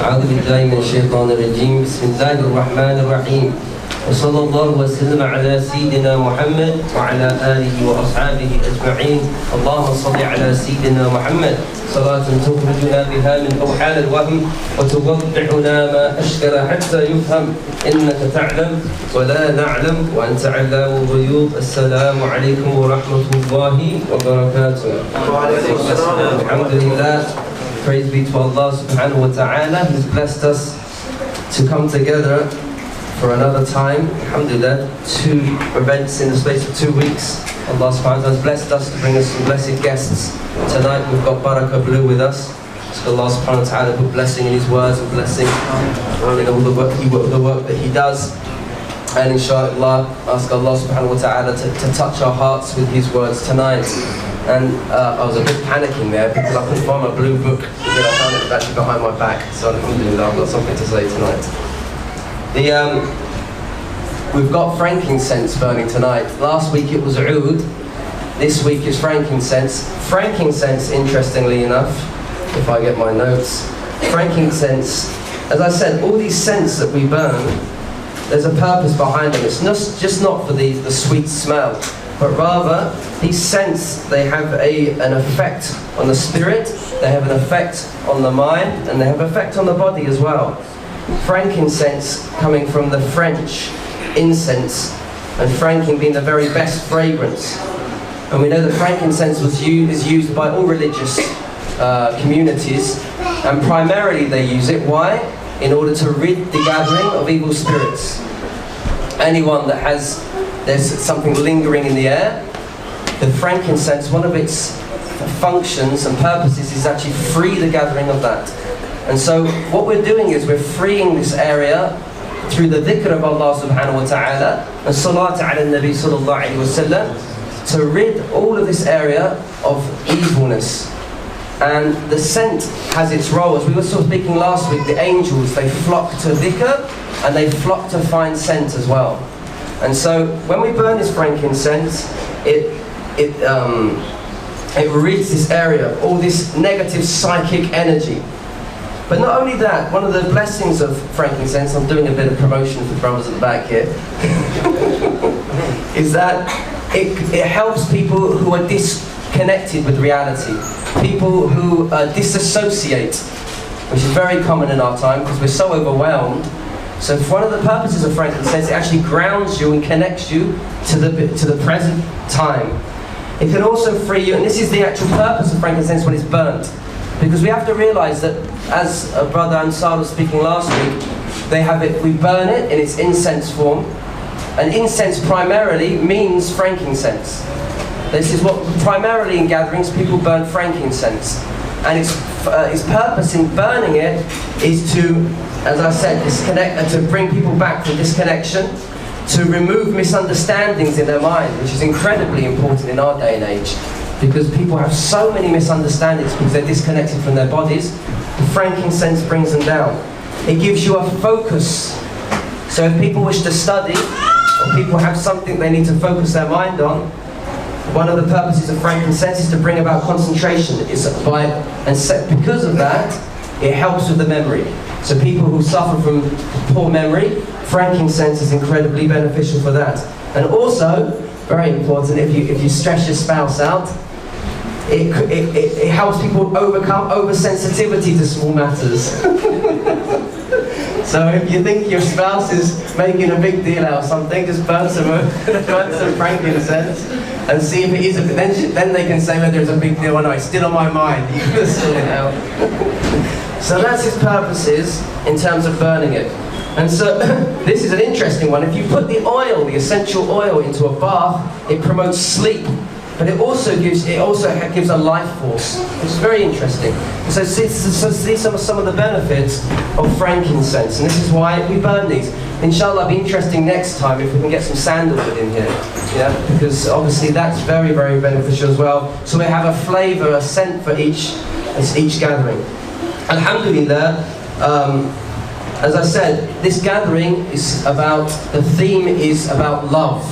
أعوذ بالله من الشيطان الرجيم بسم الله الرحمن الرحيم وصلى الله وسلم على سيدنا محمد وعلى آله وأصحابه أجمعين اللهم صل على سيدنا محمد صلاة تخرجنا بها من أوحال الوهم وتوضحنا ما أشكل حتى يفهم إنك تعلم ولا نعلم وأنت علام الغيوب. السلام عليكم ورحمة الله وبركاته. Alhamdulillah, praise be to Allah subhanahu wa ta'ala who's blessed us to come together for another time. Alhamdulillah, 2 events in the space of 2 weeks. Allah subhanahu wa ta'ala has blessed us to bring us some blessed guests. Tonight we've got Barakah Blue with us. So Allah subhanahu wa ta'ala put blessing in his words and blessing in all the work that he does. And inshallah, ask Allah subhanahu wa ta'ala to touch our hearts with his words tonight. And I was a bit panicking there because I couldn't find my blue book. I found it actually behind my back. So alhamdulillah, I've got something to say tonight. We've got frankincense burning tonight. Last week it was oud. This week is frankincense. Frankincense, interestingly enough, if I get my notes, frankincense, as I said, all these scents that we burn, there's a purpose behind them. It's just not for the sweet smell, but rather these scents, they have an effect on the spirit, they have an effect on the mind, and they have an effect on the body as well. Frankincense coming from the French incense, and franking being the very best fragrance. And we know that frankincense is used by all religious communities, and primarily they use it, why? In order to rid the gathering of evil spirits. Anyone that there's something lingering in the air, the frankincense, one of its functions and purposes is actually free the gathering of that. And so what we're doing is we're freeing this area through the dhikr of Allah subhanahu wa ta'ala and salat ala nabi sallallahu alayhi wa sallam to rid all of this area of evilness. And the scent has its role. As we were sort of speaking last week, the angels, they flock to dhikr and they flock to find scent as well. And so when we burn this frankincense, it rids this area of all this negative psychic energy. But not only that, one of the blessings of frankincense, I'm doing a bit of promotion for the brothers at the back here, is that it helps people who are disconnected with reality, people who disassociate, which is very common in our time because we're so overwhelmed. So one of the purposes of frankincense, it actually grounds you and connects you to the present time. It can also free you, and this is the actual purpose of frankincense when it's burnt. Because we have to realize that, as Brother Ansar was speaking last week, we burn it in its incense form. And incense primarily means frankincense. This is what, primarily in gatherings, people burn frankincense. And its purpose in burning it is to, as I said, disconnect, to bring people back from disconnection, to remove misunderstandings in their mind, which is incredibly important in our day and age. Because people have so many misunderstandings because they're disconnected from their bodies. The frankincense brings them down. It gives you a focus. So if people wish to study, or people have something they need to focus their mind on, one of the purposes of frankincense is to bring about concentration. Because of that, it helps with the memory. So people who suffer from poor memory, frankincense is incredibly beneficial for that. And also, very important, if you stress your spouse out, it helps people overcome oversensitivity to small matters. So if you think your spouse is making a big deal out of something, just burn some frankincense and see if it is. Then they can say whether it's a big deal or not. It's still on my mind. You can sort it out. So that's its purposes in terms of burning it. And so this is an interesting one. If you put the oil, the essential oil, into a bath, it promotes sleep. But it also gives a life force, which is very interesting. So these are some of the benefits of frankincense, and this is why we burn these. Inshallah, it'll be interesting next time if we can get some sandalwood in here, yeah, because obviously that's very, very beneficial as well. So we have a flavour, a scent for each gathering. Alhamdulillah, as I said, this gathering is the theme is about love.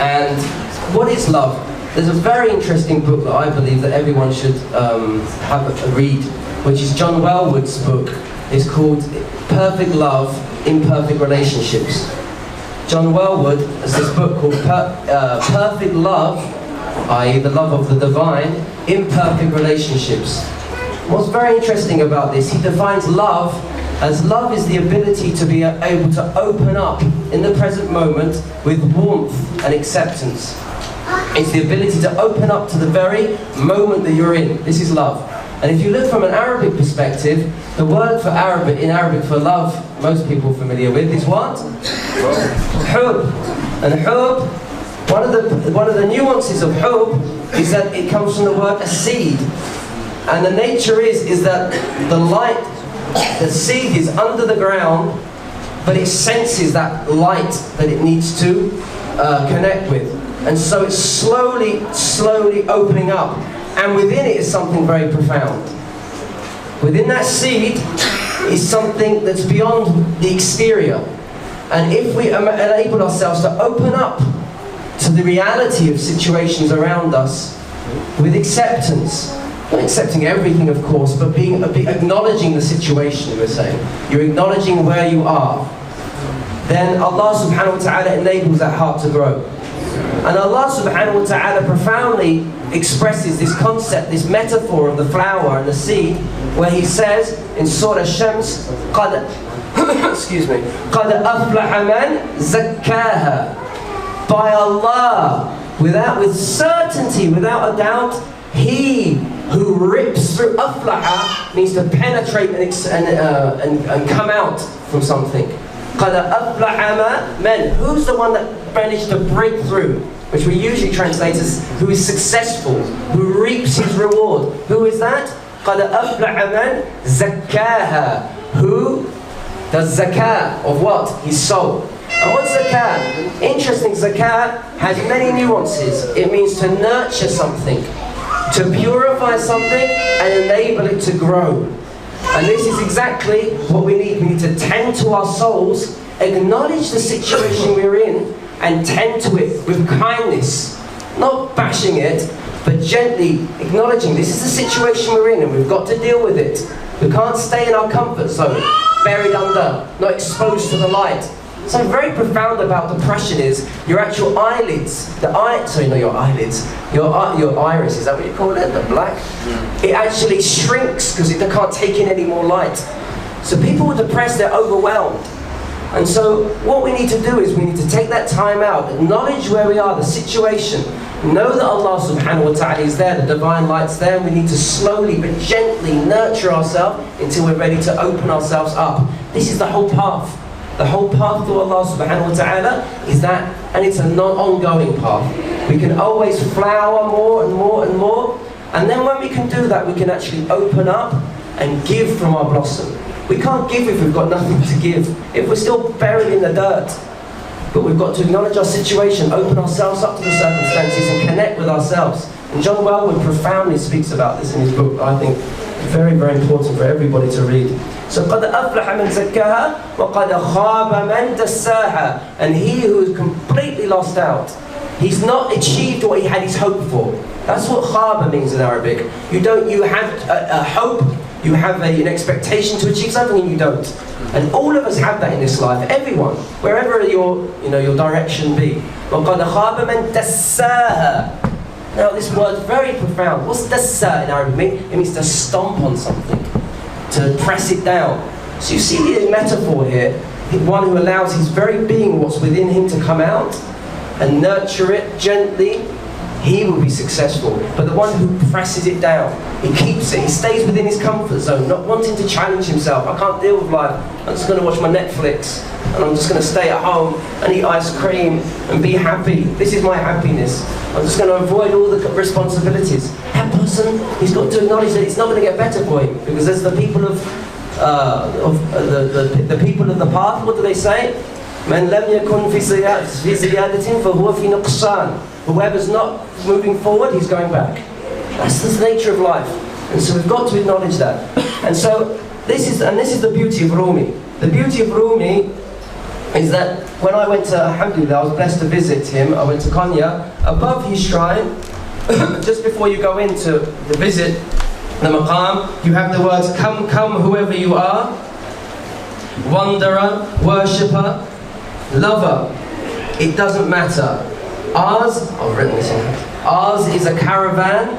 And what is love? There's a very interesting book that I believe that everyone should have a read, which is John Welwood's book, is called Perfect Love, Imperfect Relationships. John Welwood has this book called Perfect Love, i.e. the love of the divine, Imperfect Relationships. What's very interesting about this, he defines love as love is the ability to be able to open up in the present moment with warmth and acceptance. It's the ability to open up to the very moment that you're in. This is love. And if you look from an Arabic perspective, the word for in Arabic for love, most people are familiar with, is what? Hub. And hub, one of the nuances of hub is that it comes from the word a seed. And the nature is that the seed is under the ground, but it senses that light that it needs to connect with. And so it's slowly opening up. And within it is something very profound. Within that seed is something that's beyond the exterior. And if we enable ourselves to open up to the reality of situations around us with acceptance, not accepting everything of course, but acknowledging the situation, we're saying. You're acknowledging where you are. Then Allah subhanahu wa ta'ala enables that heart to grow. And Allah subhanahu wa ta'ala profoundly expresses this concept, this metaphor of the flower and the seed, where He says in Surah Shams, excuse me, قَدْ أَفْلَحَ مَنْ زَكَّاهَا. By Allah, with certainty, without a doubt, he who rips through, aflaha means to penetrate and come out from something. قَدْ أَفْلَحَ مَنْ. Who's the one that managed to break through? Which we usually translate as who is successful, who reaps his reward. Who is that? قَدْ أَفْلَحَ مَنْ زَكَّاهَا. Who does zakah of what? His soul. And what's zakah? Interesting, zakah has many nuances. It means to nurture something, to purify something and enable it to grow. And this is exactly what we need. We need to tend to our souls, acknowledge the situation we're in, and tend to it with kindness. Not bashing it, but gently acknowledging this is the situation we're in and we've got to deal with it. We can't stay in our comfort zone, buried under, not exposed to the light. Something very profound about depression is your actual eyelids, your iris, is that what you call it, the black? It actually shrinks because it can't take in any more light. So people who are depressed, they're overwhelmed. And so what we need to do is we need to take that time out, acknowledge where we are, the situation, know that Allah subhanahu wa ta'ala is there, the divine light's there, and we need to slowly but gently nurture ourselves until we're ready to open ourselves up. This is the whole path. The whole path to Allah subhanahu wa ta'ala is that, and it's a non-ongoing path. We can always flower more and more and more, and then when we can do that, we can actually open up and give from our blossom. We can't give if we've got nothing to give, if we're still buried in the dirt. But we've got to acknowledge our situation, open ourselves up to the circumstances and connect with ourselves. And John Welwood profoundly speaks about this in his book. I think very, very important for everybody to read. So قَدْ أَفْلَحَ مَنْ زَكَّاهَا وَقَدْ خَابَ مَنْ دَسَّاهَا. And he who is completely lost out, he's not achieved what he had his hope for. That's what khaba means in Arabic. You have a hope, you have an expectation to achieve something and you don't. And all of us have that in this life, everyone, wherever your direction be. وَقَدْ خَابَ مَنْ دَسَّاهَا. Now this word's very profound. What's dassa in Arabic mean? It means to stomp on something, to press it down. So you see the metaphor here, one who allows his very being, what's within him, to come out and nurture it gently, he will be successful. But the one who presses it down, he keeps it, he stays within his comfort zone, not wanting to challenge himself. I can't deal with life, I'm just going to watch my Netflix, and I'm just going to stay at home and eat ice cream and be happy. This is my happiness. I'm just going to avoid all the responsibilities. That person, he's got to acknowledge that it's not going to get better for him, because there's the people of the people of the path. What do they say? مَنْ لَمْ يَكُنْ فِي زِيَادَةٍ فَهُوَ فِي نُقْصَانٍ. Whoever's not moving forward, he's going back. That's the nature of life. And so we've got to acknowledge that. And so this is the beauty of Rumi. The beauty of Rumi is that when I went to, alhamdulillah, I was blessed to visit him. I went to Konya. Above his shrine, just before you go in to visit the maqam, you have the words, come, come, whoever you are. wanderer, worshipper, lover. It doesn't matter. Ours, I've written this in. Ours is a caravan.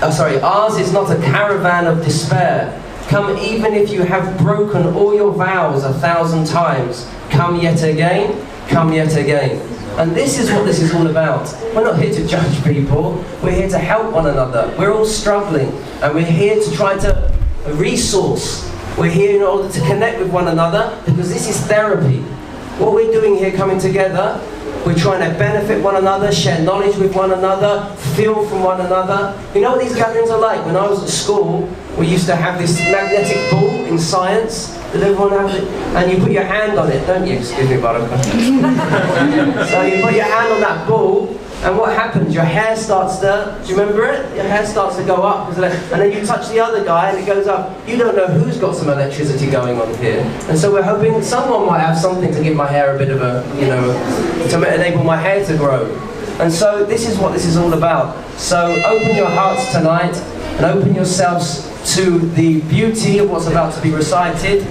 Ours is not a caravan of despair. Come even if you have broken all your vows 1,000 times. Come yet again, come yet again. And this is what this is all about. We're not here to judge people. We're here to help one another. We're all struggling. And we're here to try to resource. We're here in order to connect with one another because this is therapy. What we're doing here coming together, we're trying to benefit one another, share knowledge with one another, feel from one another. You know what these gatherings are like? When I was at school, we used to have this magnetic ball in science. Did everyone have it? And you put your hand on it, don't you? Excuse me, Baraka. So you put your hand on that ball, and what happens? Your hair starts to, do you remember it? Your hair starts to go up, and then you touch the other guy and it goes up. You don't know who's got some electricity going on here. And so we're hoping someone might have something to give my hair a bit of a, to enable my hair to grow. And so this is what this is all about. So open your hearts tonight and open yourselves to the beauty of what's about to be recited,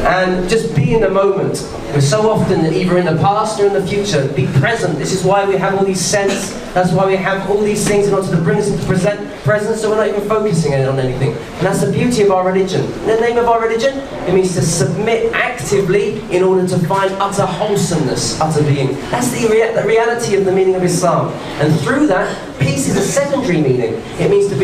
and just be in the moment. We're so often either in the past or in the future. Be present. This is why we have all these scents. That's why we have all these things in order to bring us into presence, so we're not even focusing on anything. And that's the beauty of our religion. In the name of our religion, it means to submit actively in order to find utter wholesomeness, utter being. That's the reality of the meaning of Islam. And through that, peace is a secondary meaning. It means to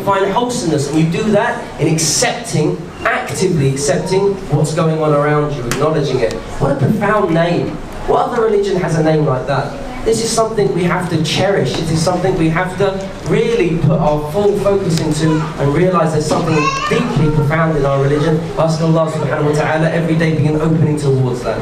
find wholesomeness, and you do that in accepting, actively accepting what's going on around you, acknowledging it. What a profound name. What other religion has a name like that? This is something we have to cherish. It is something we have to really put our full focus into and realize there's something deeply profound in our religion. Ask Allah subhanahu wa ta'ala every day being opening towards that.